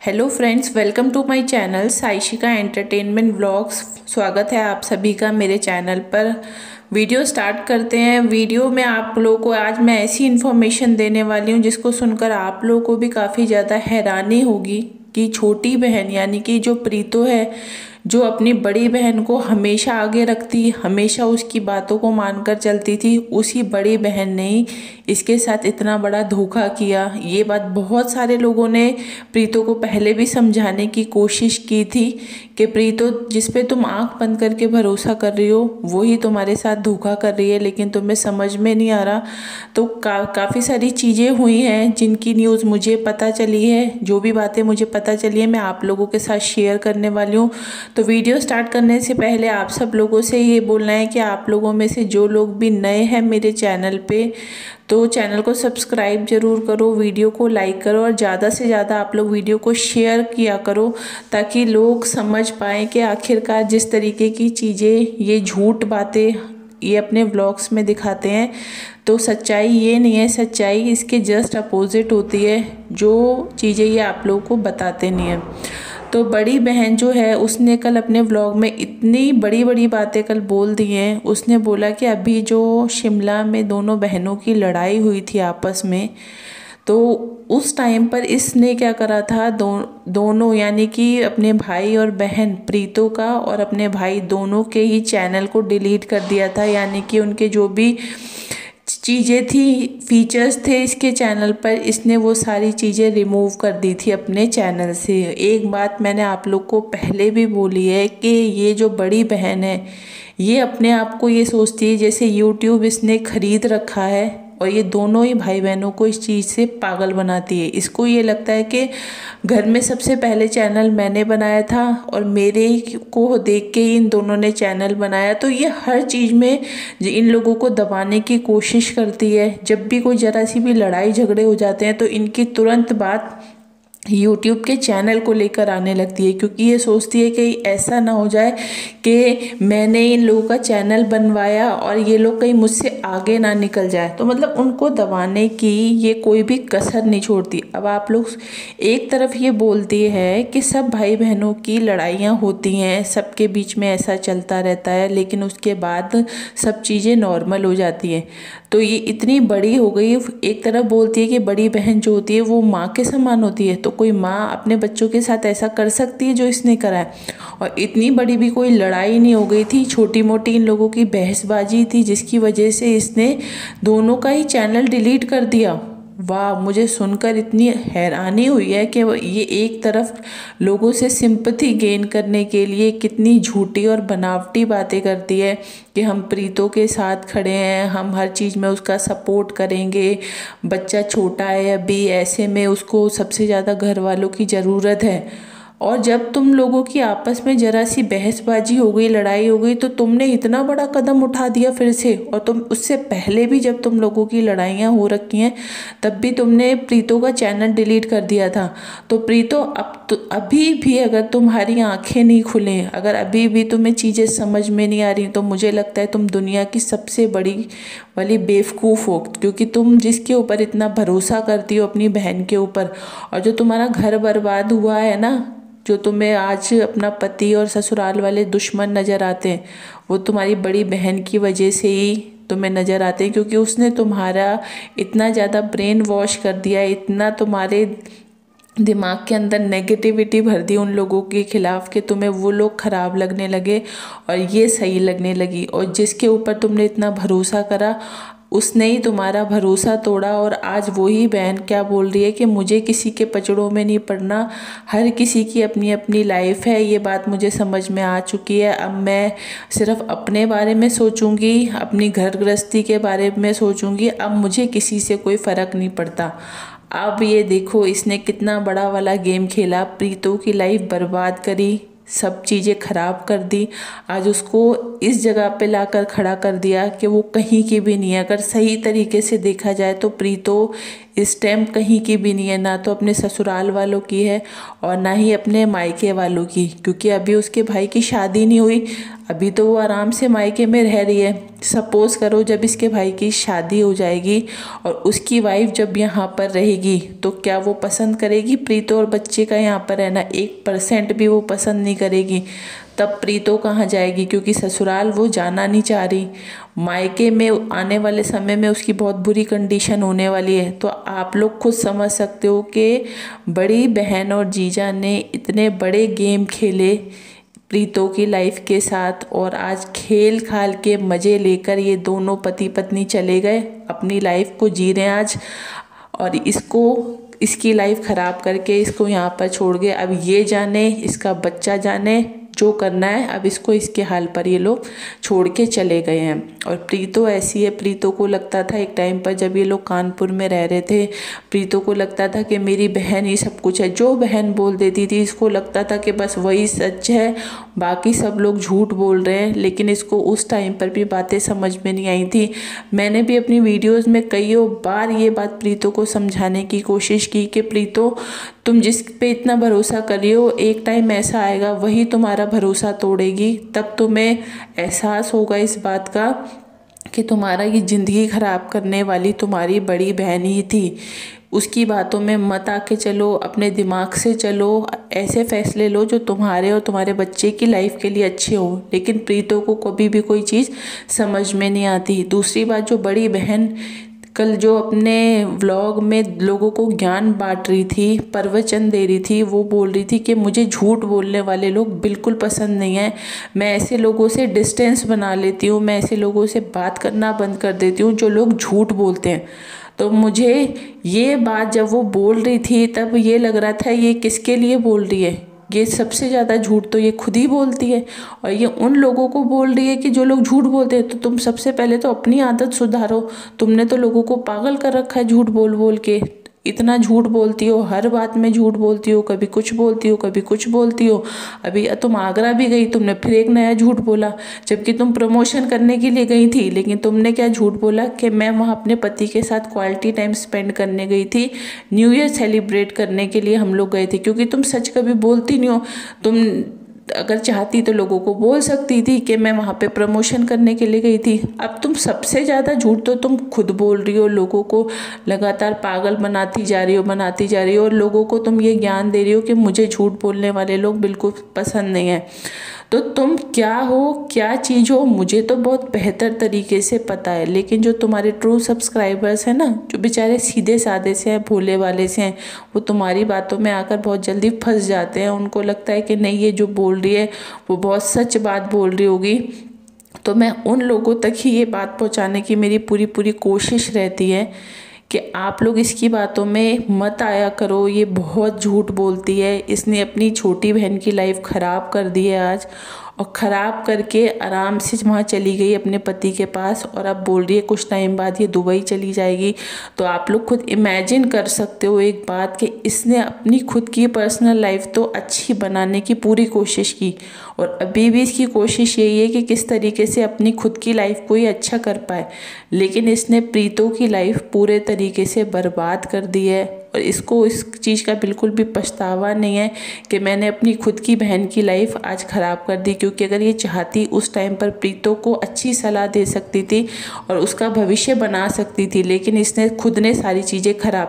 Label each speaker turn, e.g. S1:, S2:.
S1: Hello friends, welcome to my channel Saishika entertainment vlogs. स्वागत है आप सभी का मेरे चैनल पर। वीडियो स्टार्ट करते हैं। वीडियो में आप लोगों को आज मैं ऐसी इन्फॉर्मेशन देने वाली हूँ जिसको सुनकर आप लोगों को भी काफ़ी ज़्यादा हैरानी होगी कि छोटी बहन यानी कि जो प्रीतो है, जो अपनी बड़ी बहन को हमेशा आगे रखती, हमेशा उसकी बातों को मानकर चलती थी, उसी बड़ी बहन ने ही इसके साथ इतना बड़ा धोखा किया। ये बात बहुत सारे लोगों ने प्रीतो को पहले भी समझाने की कोशिश की थी कि प्रीतो, जिस पे तुम आंख बंद करके भरोसा कर रही हो वही तुम्हारे साथ धोखा कर रही है, लेकिन तुम्हें समझ में नहीं आ रहा। तो काफ़ी सारी चीज़ें हुई हैं जिनकी न्यूज़ मुझे पता चली है। जो भी बातें मुझे पता चली है मैं आप लोगों के साथ शेयर करने वाली हूँ। तो वीडियो स्टार्ट करने से पहले आप सब लोगों से ये बोलना है कि आप लोगों में से जो लोग भी नए हैं मेरे चैनल पे, तो चैनल को सब्सक्राइब जरूर करो, वीडियो को लाइक करो और ज़्यादा से ज़्यादा आप लोग वीडियो को शेयर किया करो ताकि लोग समझ पाएँ कि आखिरकार जिस तरीके की चीज़ें, ये झूठ बातें ये अपने व्लॉग्स में दिखाते हैं, तो सच्चाई ये नहीं है। सच्चाई इसके जस्ट अपोजिट होती है। जो चीज़ें ये आप लोगों को बताते नहीं हैं। तो बड़ी बहन जो है उसने कल अपने व्लॉग में इतनी बड़ी बड़ी बातें कल बोल दी हैं। उसने बोला कि अभी जो शिमला में दोनों बहनों की लड़ाई हुई थी आपस में, तो उस टाइम पर इसने क्या करा था, दोनों यानी कि अपने भाई और बहन प्रीतो का और अपने भाई दोनों के ही चैनल को डिलीट कर दिया था। यानी कि उनके जो भी चीज़ें थी, फीचर्स थे इसके चैनल पर, इसने वो सारी चीज़ें रिमूव कर दी थी अपने चैनल से। एक बात मैंने आप लोग को पहले भी बोली है कि ये जो बड़ी बहन है ये अपने आप को ये सोचती है जैसे यूट्यूब इसने खरीद रखा है, और ये दोनों ही भाई बहनों को इस चीज़ से पागल बनाती है। इसको ये लगता है कि घर में सबसे पहले चैनल मैंने बनाया था और मेरे को देख के ही इन दोनों ने चैनल बनाया। तो ये हर चीज़ में इन लोगों को दबाने की कोशिश करती है। जब भी कोई ज़रा सी भी लड़ाई झगड़े हो जाते हैं तो इनकी तुरंत बात यूट्यूब के चैनल को लेकर आने लगती है, क्योंकि ये सोचती है कि ऐसा ना हो जाए कि मैंने इन लोगों का चैनल बनवाया और ये लोग कहीं मुझसे आगे ना निकल जाए। तो मतलब उनको दबाने की ये कोई भी कसर नहीं छोड़ती। अब आप लोग एक तरफ ये बोलती है कि सब भाई बहनों की लड़ाइयाँ होती हैं, सबके बीच में ऐसा चलता रहता है, लेकिन उसके बाद सब चीज़ें नॉर्मल हो जाती हैं। तो ये इतनी बड़ी हो गई। एक तरफ बोलती है कि बड़ी बहन जो होती है वो माँ के समान होती है, तो कोई माँ अपने बच्चों के साथ ऐसा कर सकती है जो इसने करा है। और इतनी बड़ी भी कोई लड़ाई नहीं हो गई थी, छोटी मोटी इन लोगों की बहसबाजी थी जिसकी वजह से इसने दोनों का ही चैनल डिलीट कर दिया। वाह, मुझे सुनकर इतनी हैरानी हुई है कि ये एक तरफ लोगों से सिंपैथी गेन करने के लिए कितनी झूठी और बनावटी बातें करती है कि हम प्रीतो के साथ खड़े हैं, हम हर चीज़ में उसका सपोर्ट करेंगे, बच्चा छोटा है अभी, ऐसे में उसको सबसे ज़्यादा घर वालों की ज़रूरत है। और जब तुम लोगों की आपस में जरा सी बहसबाजी हो गई, लड़ाई हो गई, तो तुमने इतना बड़ा कदम उठा दिया फिर से। और तुम उससे पहले भी जब तुम लोगों की लड़ाइयाँ हो रखी हैं तब भी तुमने प्रीतो का चैनल डिलीट कर दिया था। तो प्रीतो, अब तो अभी भी अगर तुम्हारी आंखें नहीं खुलें, अगर अभी भी तुम्हें चीज़ें समझ में नहीं आ रही, तो मुझे लगता है तुम दुनिया की सबसे बड़ी वाली बेवकूफ़ हो, क्योंकि तुम जिसके ऊपर इतना भरोसा करती हो अपनी बहन के ऊपर, और जो तुम्हारा घर बर्बाद हुआ है ना, जो तुम्हें आज अपना पति और ससुराल वाले दुश्मन नज़र आते हैं, वो तुम्हारी बड़ी बहन की वजह से ही तुम्हें नज़र आते हैं, क्योंकि उसने तुम्हारा इतना ज़्यादा ब्रेन वॉश कर दिया, इतना तुम्हारे दिमाग के अंदर नेगेटिविटी भर दी उन लोगों के खिलाफ कि तुम्हें वो लोग ख़राब लगने लगे और ये सही लगने लगी। और जिसके ऊपर तुमने इतना भरोसा करा उसने ही तुम्हारा भरोसा तोड़ा। और आज वही बहन क्या बोल रही है कि मुझे किसी के पचड़ों में नहीं पड़ना, हर किसी की अपनी अपनी लाइफ है। ये बात मुझे समझ में आ चुकी है। अब मैं सिर्फ अपने बारे में सोचूंगी, अपनी घर गृहस्थी के बारे में सोचूंगी। अब मुझे किसी से कोई फ़र्क नहीं पड़ता। अब ये देखो इसने कितना बड़ा वाला गेम खेला, प्रीतो की लाइफ बर्बाद करी, सब चीज़ें खराब कर दी। आज उसको इस जगह पे लाकर खड़ा कर दिया कि वो कहीं की भी नहीं है। अगर सही तरीके से देखा जाए तो प्रीतो इस टाइम कहीं की भी नहीं है, ना तो अपने ससुराल वालों की है और ना ही अपने मायके वालों की, क्योंकि अभी उसके भाई की शादी नहीं हुई। अभी तो वो आराम से मायके में रह रही है। सपोज करो जब इसके भाई की शादी हो जाएगी और उसकी वाइफ जब यहाँ पर रहेगी तो क्या वो पसंद करेगी प्रीतो और बच्चे का यहाँ पर रहना? 1% भी वो पसंद नहीं करेगी। तब प्रीतो कहाँ जाएगी, क्योंकि ससुराल वो जाना नहीं चाह रही। मायके में आने वाले समय में उसकी बहुत बुरी कंडीशन होने वाली है। तो आप लोग खुद समझ सकते हो कि बड़ी बहन और जीजा ने इतने बड़े गेम खेले प्रीतो की लाइफ के साथ, और आज खेल खाल के मज़े लेकर ये दोनों पति पत्नी चले गए, अपनी लाइफ को जी रहे हैं आज, और इसकी लाइफ ख़राब करके इसको यहाँ पर छोड़ गए। अब ये जाने, इसका बच्चा जाने जो करना है। अब इसको इसके हाल पर ये लोग छोड़ के चले गए हैं। और प्रीतो ऐसी है, प्रीतो को लगता था एक टाइम पर जब ये लोग कानपुर में रह रहे थे, प्रीतो को लगता था कि मेरी बहन ही सब कुछ है। जो बहन बोल देती थी इसको लगता था कि बस वही सच है, बाकी सब लोग झूठ बोल रहे हैं। लेकिन इसको उस टाइम पर भी बातें समझ में नहीं आई थी। मैंने भी अपनी वीडियोज़ में कईयों बार ये बात प्रीतो को समझाने की कोशिश की कि प्रीतो, तुम जिस पे इतना भरोसा कर रही हो, एक टाइम ऐसा आएगा वही तुम्हारा भरोसा तोड़ेगी। तब तुम्हें एहसास होगा इस बात का कि तुम्हारा ये ज़िंदगी ख़राब करने वाली तुम्हारी बड़ी बहन ही थी। उसकी बातों में मत आके चलो, अपने दिमाग से चलो, ऐसे फैसले लो जो तुम्हारे और तुम्हारे बच्चे की लाइफ के लिए अच्छे हो। लेकिन प्रीतो को कभी भी कोई चीज़ समझ में नहीं आती। दूसरी बात, जो बड़ी बहन कल जो अपने व्लॉग में लोगों को ज्ञान बांट रही थी, प्रवचन दे रही थी, वो बोल रही थी कि मुझे झूठ बोलने वाले लोग बिल्कुल पसंद नहीं है। मैं ऐसे लोगों से डिस्टेंस बना लेती हूँ, मैं ऐसे लोगों से बात करना बंद कर देती हूँ जो लोग झूठ बोलते हैं। तो मुझे ये बात जब वो बोल रही थी तब ये लग रहा था ये किसके लिए बोल रही है। ये सबसे ज़्यादा झूठ तो ये खुद ही बोलती है, और ये उन लोगों को बोल रही है कि जो लोग झूठ बोलते हैं। तो तुम सबसे पहले तो अपनी आदत सुधारो। तुमने तो लोगों को पागल कर रखा है झूठ बोल बोल के। इतना झूठ बोलती हो, हर बात में झूठ बोलती हो, कभी कुछ बोलती हो कभी कुछ बोलती हो। अभी तुम आगरा भी गई, तुमने फिर एक नया झूठ बोला, जबकि तुम प्रमोशन करने के लिए गई थी। लेकिन तुमने क्या झूठ बोला कि मैं वहाँ अपने पति के साथ क्वालिटी टाइम स्पेंड करने गई थी, न्यू ईयर सेलिब्रेट करने के लिए हम लोग गए थे। क्योंकि तुम सच कभी बोलती नहीं हो। तुम अगर चाहती तो लोगों को बोल सकती थी कि मैं वहाँ पे प्रमोशन करने के लिए गई थी। अब तुम सबसे ज़्यादा झूठ तो तुम खुद बोल रही हो, लोगों को लगातार पागल बनाती जा रही हो, और लोगों को तुम ये ज्ञान दे रही हो कि मुझे झूठ बोलने वाले लोग बिल्कुल पसंद नहीं है। तो तुम क्या हो, क्या चीज़ हो, मुझे तो बहुत बेहतर तरीके से पता है। लेकिन जो तुम्हारे ट्रू सब्सक्राइबर्स हैं ना, जो बेचारे सीधे साधे से हैं, भोले वाले से हैं, वो तुम्हारी बातों में आकर बहुत जल्दी फंस जाते हैं। उनको लगता है कि नहीं, ये जो बोल रही है वो बहुत सच बात बोल रही होगी। तो मैं उन लोगों तक ही ये बात पहुंचाने की मेरी पूरी कोशिश रहती है कि आप लोग इसकी बातों में मत आया करो। ये बहुत झूठ बोलती है। इसने अपनी छोटी बहन की लाइफ ख़राब कर दी है आज, और ख़राब करके आराम से वहाँ चली गई अपने पति के पास, और अब बोल रही है कुछ टाइम बाद ये दुबई चली जाएगी। तो आप लोग खुद इमेजिन कर सकते हो एक बात कि इसने अपनी खुद की पर्सनल लाइफ तो अच्छी बनाने की पूरी कोशिश की, और अभी भी इसकी कोशिश यही है कि किस तरीके से अपनी खुद की लाइफ को ही अच्छा कर पाए। लेकिन इसने प्रीतो की लाइफ पूरे तरीके से बर्बाद कर दी है, और इसको इस चीज़ का बिल्कुल भी पछतावा नहीं है कि मैंने अपनी खुद की बहन की लाइफ आज ख़राब कर दी। क्योंकि अगर ये चाहती उस टाइम पर प्रीतो को अच्छी सलाह दे सकती थी और उसका भविष्य बना सकती थी, लेकिन इसने खुद ने सारी चीज़ें खराब